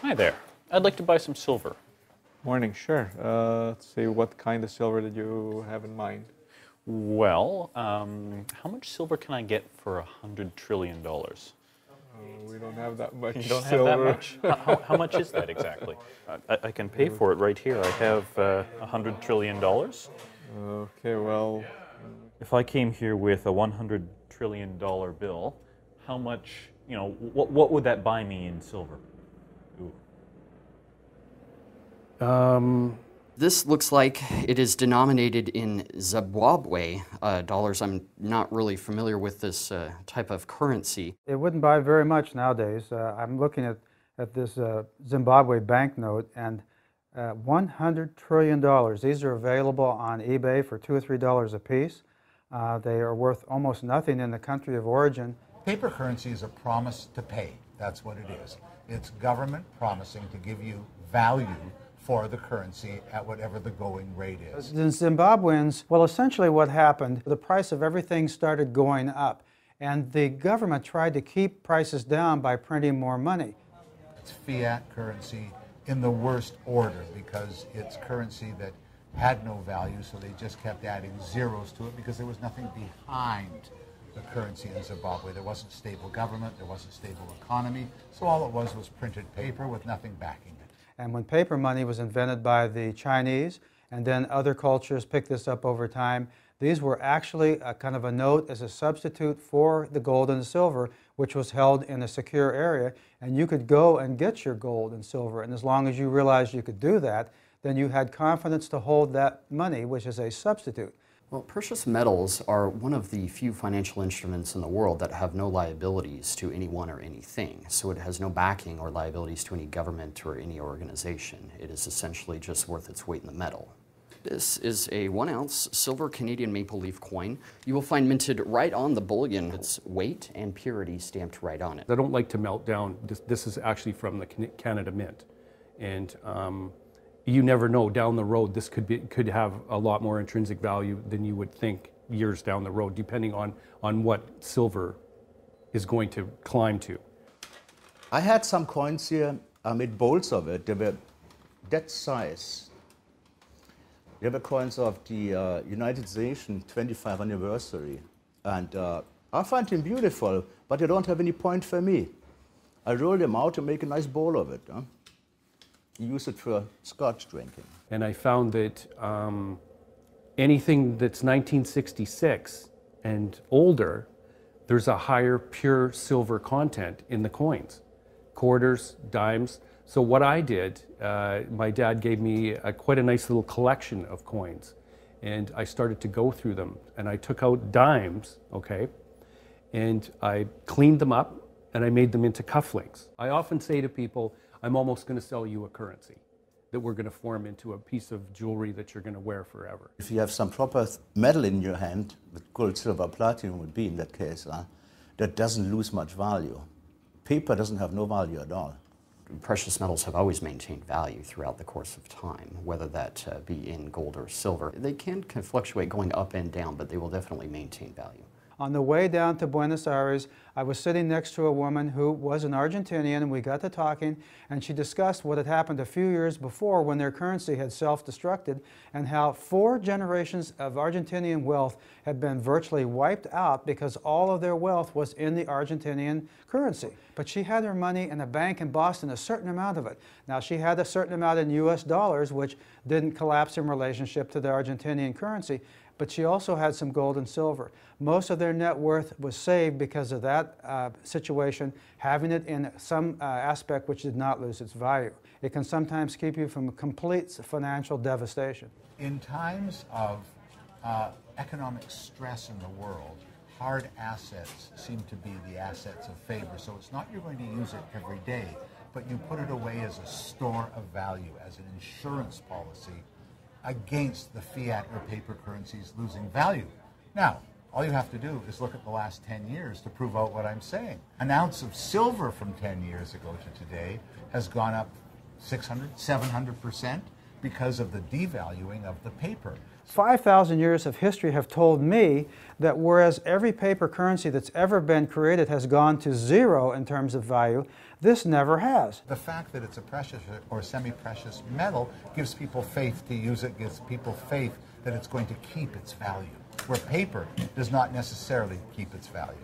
Hi there. I'd like to buy some silver. Morning, sure. Let's see, what kind of silver did you have in mind? Well, how much silver can I get for $100 trillion? We don't have that much You don't silver. have that much? How much is that exactly? I can pay for it right here. I have $100 trillion. Okay, well, If I came here with a $100 trillion bill, how much, what would that buy me in silver? Ooh. This looks like it is denominated in Zimbabwe dollars. I'm not really familiar with this type of currency. It wouldn't buy very much nowadays. I'm looking at this Zimbabwe banknote, and $100 trillion. These are available on eBay for $2 or $3 a piece. They are worth almost nothing in the country of origin. Paper currency is a promise to pay. That's what it is. It's government promising to give you value for the currency at whatever the going rate is. The Zimbabweans, well, essentially what happened, the price of everything started going up, and the government tried to keep prices down by printing more money. It's fiat currency in the worst order because it's currency that had no value, so they just kept adding zeros to it because there was nothing behind the currency in Zimbabwe. There wasn't stable government, there wasn't stable economy, so all it was printed paper with nothing backing it. And when paper money was invented by the Chinese, and then other cultures picked this up over time, these were actually a kind of a note as a substitute for the gold and the silver, which was held in a secure area, and you could go and get your gold and silver, and as long as you realized you could do that, then you had confidence to hold that money, which is a substitute. Well, precious metals are one of the few financial instruments in the world that have no liabilities to anyone or anything. So it has no backing or liabilities to any government or any organization. It is essentially just worth its weight in the metal. This is a 1-ounce silver Canadian maple leaf coin. You will find minted right on the bullion. Its weight and purity stamped right on it. I don't like to melt down. This is actually from the Canada Mint. And you never know, down the road, this could have a lot more intrinsic value than you would think years down the road, depending on what silver is going to climb to. I had some coins here. I made bowls of it. They were that size. They were coins of the United Nations 25th anniversary. And I find them beautiful, but they don't have any point for me. I roll them out and make a nice bowl of it. Huh? Use it for scotch drinking. And I found that anything that's 1966 and older, there's a higher pure silver content in the coins. Quarters, dimes. So what I did, my dad gave me quite a nice little collection of coins. And I started to go through them. And I took out dimes, okay, and I cleaned them up and I made them into cufflinks. I often say to people, I'm almost going to sell you a currency that we're going to form into a piece of jewelry that you're going to wear forever. If you have some proper metal in your hand, with gold, silver, platinum would be in that case, that doesn't lose much value. Paper doesn't have no value at all. Precious metals have always maintained value throughout the course of time, whether that be in gold or silver. They can fluctuate going up and down, but they will definitely maintain value. On the way down to Buenos Aires, I was sitting next to a woman who was an Argentinian, and we got to talking, and she discussed what had happened a few years before when their currency had self-destructed, and how 4 generations of Argentinian wealth had been virtually wiped out because all of their wealth was in the Argentinian currency. But she had her money in a bank in Boston, a certain amount of it. Now, she had a certain amount in US dollars, which didn't collapse in relationship to the Argentinian currency, but she also had some gold and silver. Most of their net worth was saved because of that situation, having it in some aspect which did not lose its value. It can sometimes keep you from complete financial devastation. In times of economic stress in the world, hard assets seem to be the assets of favor. So it's not you're going to use it every day, but you put it away as a store of value, as an insurance policy against the fiat or paper currencies losing value. Now, all you have to do is look at the last 10 years to prove out what I'm saying. An ounce of silver from 10 years ago to today has gone up 600, 700% because of the devaluing of the paper. 5,000 years of history have told me that whereas every paper currency that's ever been created has gone to zero in terms of value, this never has. The fact that it's a precious or semi-precious metal gives people faith to use it, gives people faith that it's going to keep its value, where paper does not necessarily keep its value.